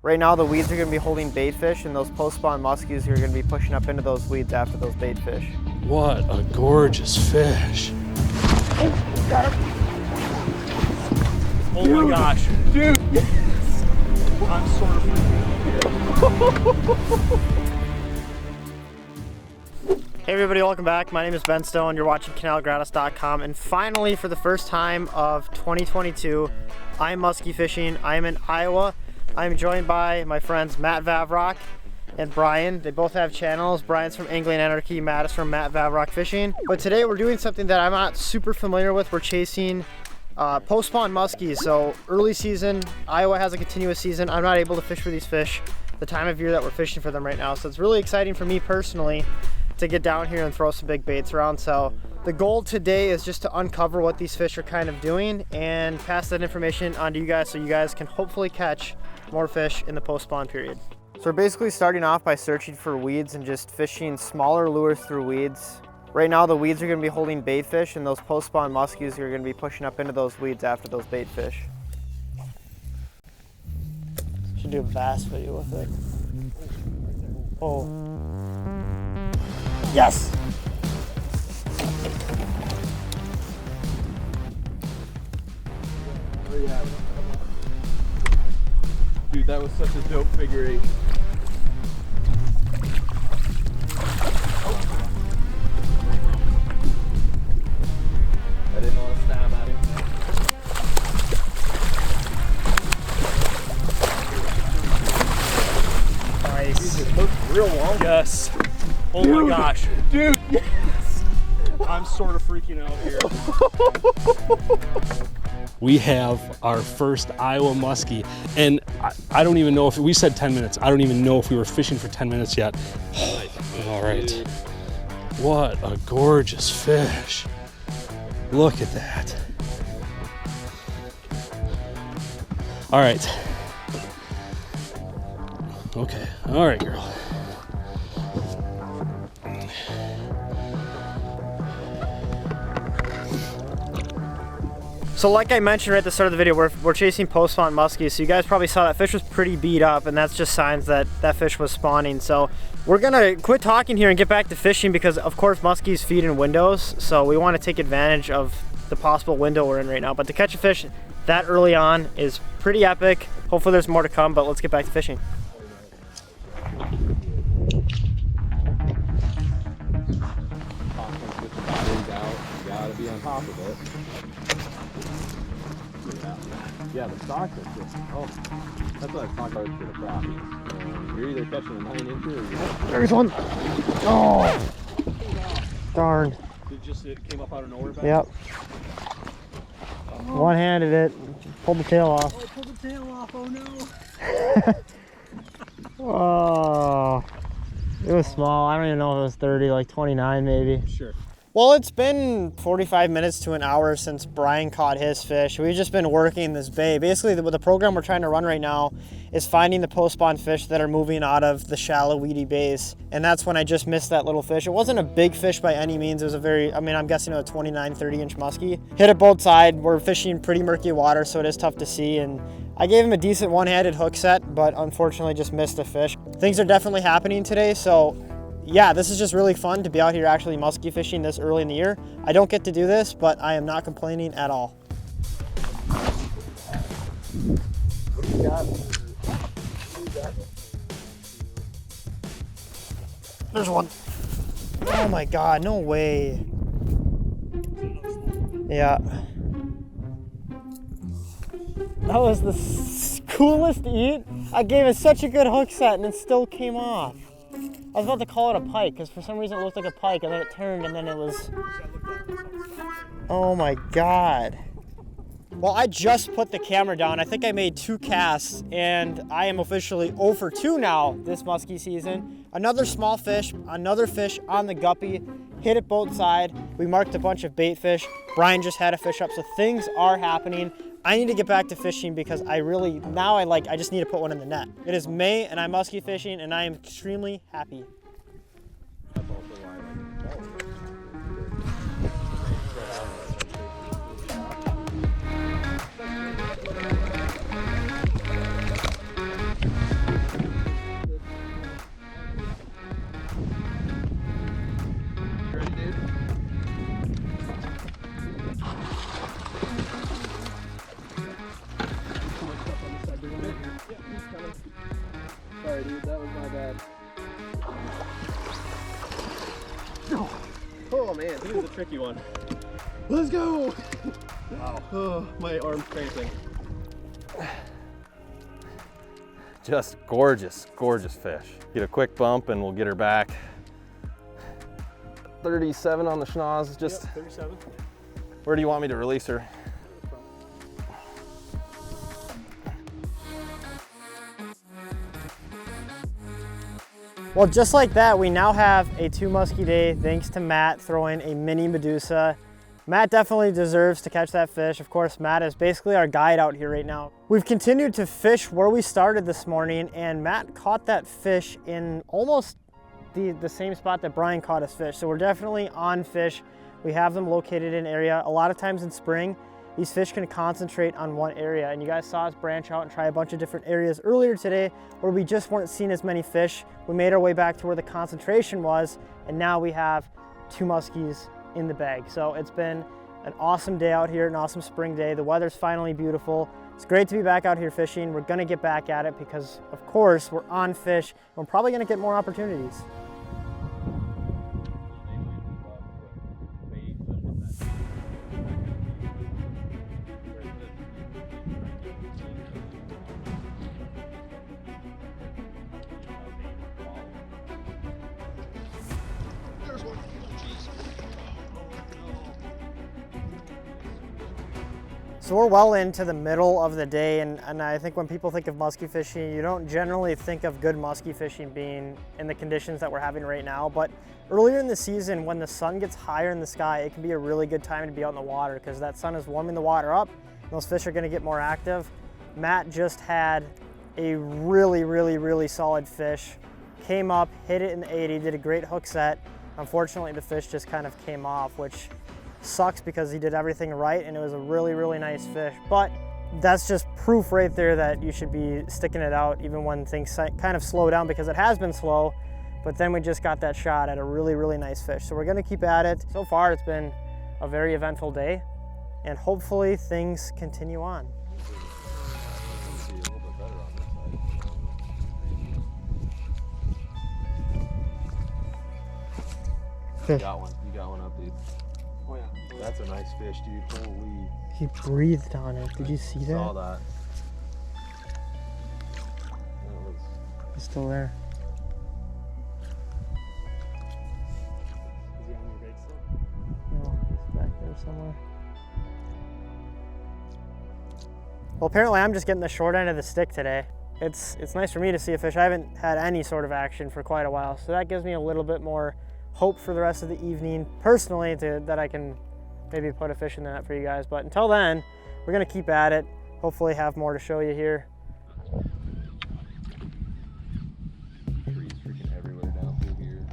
Right now the weeds are going to be holding bait fish, and those Post Spawn Muskies are going to be pushing up into those weeds after those bait fish. What a gorgeous fish. Oh, got him. Oh my gosh. Dude, yes. I'm sort of freaking out here. Hey everybody, welcome back. My name is Ben Stone. You're watching canalgratis.com, and finally, for the first time of 2022, I'm musky fishing. I'm in Iowa. I'm joined by my friends Matt Vavroch and Brian. They both have channels. Brian's from Fishing and Anarchy, Matt is from Vavroch Fishing. But today we're doing something that I'm not super familiar with. We're chasing Post Spawn Musky. So early season, Iowa has a continuous season. I'm not able to fish for these fish the time of year that we're fishing for them right now. So it's really exciting for me personally to get down here and throw some big baits around. So the goal today is just to uncover what these fish are kind of doing and pass that information on to you guys so you guys can hopefully catch more fish in the post-spawn period. So we're basically starting off by searching for weeds and just fishing smaller lures through weeds. Right now the weeds are going to be holding bait fish, and those post-spawn muskies are going to be pushing up into those weeds after those bait fish. Should do a bass video with it. Oh. Yes! Oh, yeah. Dude, that was such a dope figure eight. I didn't want to stab at him. Nice. It looks real long. Yes. Oh my gosh. Dude, yes! I'm sort of freaking out here. We have our first Iowa muskie, and I don't even know if we said 10 minutes. I don't even know if we were fishing for 10 minutes yet. All right. What a gorgeous fish. Look at that. All right. Okay. All right, girl. So like I mentioned right at the start of the video, we're chasing Post Spawn Musky. So you guys probably saw that fish was pretty beat up, and that's just signs that that fish was spawning. So we're gonna quit talking here and get back to fishing, because of course muskies feed in windows. So we want to take advantage of the possible window we're in right now. But to catch a fish that early on is pretty epic. Hopefully there's more to come, but let's get back to fishing. Gotta be on top of it. Yeah, the stocks are just, oh, that's what I talked about for the crappies. You're either catching a 9-incher or you're... There's one. Oh, darn. It came up out of nowhere back? Yep. One-handed it, pulled the tail off. Oh, I pulled the tail off, oh no. Oh, it was small. I don't even know if it was 30, like 29 maybe. Sure. Well, it's been 45 minutes to an hour since Brian caught his fish. We've just been working this bay. Basically, the program we're trying to run right now is finding the post-spawn fish that are moving out of the shallow, weedy bays. And that's when I just missed that little fish. It wasn't a big fish by any means. It was a very, I'm guessing a 29, 30-inch muskie. Hit it both sides. We're fishing pretty murky water, so it is tough to see. And I gave him a decent one-handed hook set, but unfortunately just missed a fish. Things are definitely happening today, so yeah, this is just really fun to be out here actually musky fishing this early in the year. I don't get to do this, but I am not complaining at all. What do you got? There's one. Oh my God, no way. Yeah. That was the coolest eat. I gave it such a good hook set and it still came off. I was about to call it a pike because for some reason it looked like a pike, and then it turned and then it was... Oh my God. Well, I just put the camera down. I think I made 2 casts, and I am officially 0 for 2 now this musky season. Another small fish, another fish on the guppy, hit it both sides. We marked a bunch of bait fish. Brian just had a fish up, so things are happening. I need to get back to fishing because I just need to put one in the net. It is May and I'm musky fishing, and I am extremely happy. That's also why I like Sorry, dude. That was my bad. Oh man, he was a tricky one. Let's go! Wow. Oh, my arm's cramping. Just gorgeous, gorgeous fish. Get a quick bump and we'll get her back. 37 on the schnoz. Just. Yep, 37. Where do you want me to release her? Well, just like that, we now have a 2 muskie day thanks to Matt throwing a mini Medusa. Matt definitely deserves to catch that fish. Of course, Matt is basically our guide out here right now. We've continued to fish where we started this morning, and Matt caught that fish in almost the same spot that Brian caught his fish. So we're definitely on fish. We have them located in an area. A lot of times in spring, these fish can concentrate on one area, and you guys saw us branch out and try a bunch of different areas earlier today where we just weren't seeing as many fish. We made our way back to where the concentration was, and now we have 2 muskies in the bag. So it's been an awesome day out here, an awesome spring day. The weather's finally beautiful. It's great to be back out here fishing. We're gonna get back at it because, of course, we're on fish. We're probably gonna get more opportunities. So we're well into the middle of the day, and I think when people think of muskie fishing, you don't generally think of good muskie fishing being in the conditions that we're having right now. But earlier in the season, when the sun gets higher in the sky, it can be a really good time to be out in the water because that sun is warming the water up. And those fish are gonna get more active. Matt just had a really solid fish. Came up, hit it in the 80, did a great hook set. Unfortunately, the fish just kind of came off, which sucks because he did everything right and it was a really nice fish. But that's just proof right there that you should be sticking it out even when things kind of slow down, because it has been slow. But then we just got that shot at a really nice fish. So we're gonna keep at it. So far it's been a very eventful day and hopefully things continue on. You got one up, dude. Oh yeah. That's a nice fish, dude. Holy. He breathed on it. Did you see that? Saw that. He's still there. Is he on your bait still? No, he's back there somewhere. Well, apparently I'm just getting the short end of the stick today. It's nice for me to see a fish. I haven't had any sort of action for quite a while, so that gives me a little bit more hope for the rest of the evening personally, that I can maybe put a fish in the net for you guys. But until then, we're gonna keep at it. Hopefully have more to show you here. Trees freaking everywhere down through here.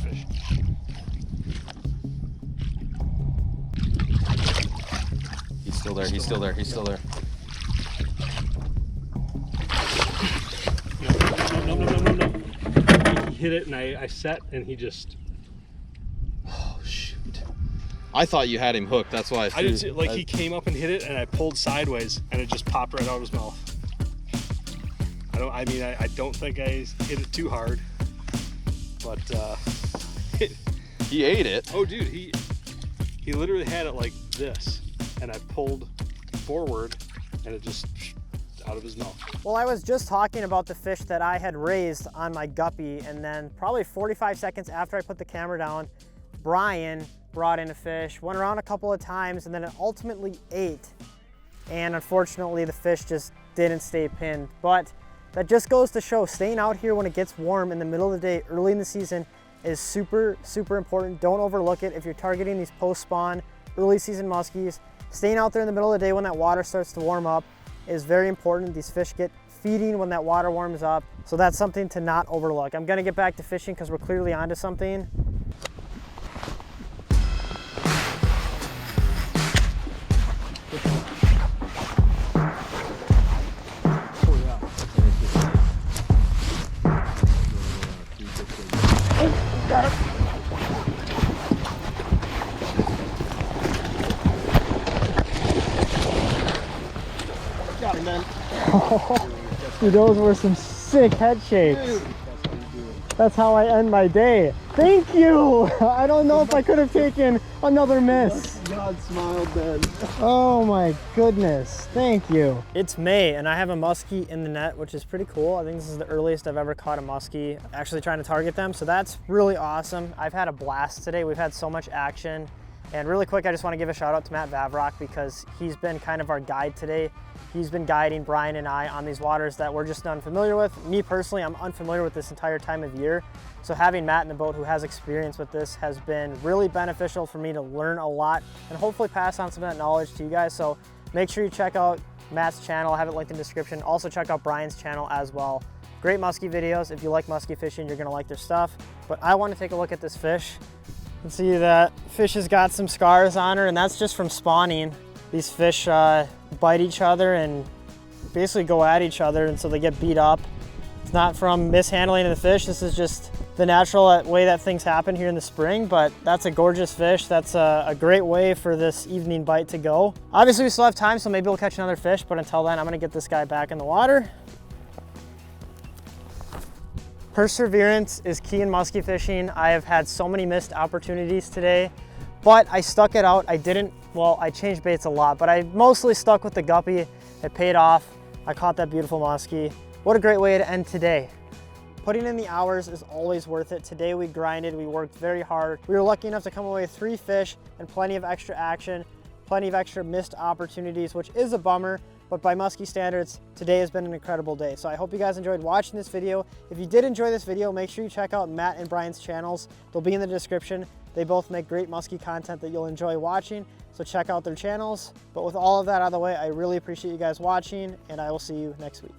Fish. He's still there, he's still there, he's still there. No. He hit it and I set and he just. Oh shoot. I thought you had him hooked, that's why I didn't see, like he came up and hit it and I pulled sideways and it just popped right out of his mouth. I don't think I hit it too hard, but he ate it. Oh dude, he literally had it like this and I pulled forward and it just out of his mouth. Well, I was just talking about the fish that I had raised on my guppy, and then probably 45 seconds after I put the camera down, Brian brought in a fish, went around a couple of times, and then it ultimately ate. And unfortunately, the fish just didn't stay pinned. But that just goes to show staying out here when it gets warm in the middle of the day, early in the season, is super important. Don't overlook it if you're targeting these post-spawn, early season muskies. Staying out there in the middle of the day when that water starts to warm up is very important. These fish get feeding when that water warms up, so that's something to not overlook. I'm gonna get back to fishing because we're clearly onto something. and then Dude, those were some sick head shakes. That's how I end my day. Thank you. I don't know if I could have taken another miss. God smiled then. Oh my goodness, thank you. It's May and I have a muskie in the net, which is pretty cool. I think this is the earliest I've ever caught a muskie actually trying to target them, so that's really awesome. I've had a blast today. We've had so much action. And really quick, I just want to give a shout out to Matt Vavroch because he's been kind of our guide today. He's been guiding Brian and I on these waters that we're just unfamiliar with. Me personally, I'm unfamiliar with this entire time of year. So having Matt in the boat who has experience with this has been really beneficial for me to learn a lot and hopefully pass on some of that knowledge to you guys. So make sure you check out Matt's channel. I have it linked in the description. Also check out Brian's channel as well. Great muskie videos. If you like muskie fishing, you're gonna like their stuff. But I want to take a look at this fish. You can see that fish has got some scars on her, and that's just from spawning. These fish bite each other and basically go at each other, and so they get beat up. It's not from mishandling of the fish. This is just the natural way that things happen here in the spring, but that's a gorgeous fish. That's a great way for this evening bite to go. Obviously, we still have time, so maybe we'll catch another fish, but until then, I'm gonna get this guy back in the water. Perseverance is key in muskie fishing. I have had so many missed opportunities today, but I stuck it out. I changed baits a lot, but I mostly stuck with the guppy. It paid off. I caught that beautiful muskie. What a great way to end today. Putting in the hours is always worth it. Today we grinded, we worked very hard. We were lucky enough to come away with 3 fish and plenty of extra action, plenty of extra missed opportunities, which is a bummer. But by muskie standards, today has been an incredible day. So I hope you guys enjoyed watching this video. If you did enjoy this video, make sure you check out Matt and Brian's channels. They'll be in the description. They both make great muskie content that you'll enjoy watching. So check out their channels. But with all of that out of the way, I really appreciate you guys watching, and I will see you next week.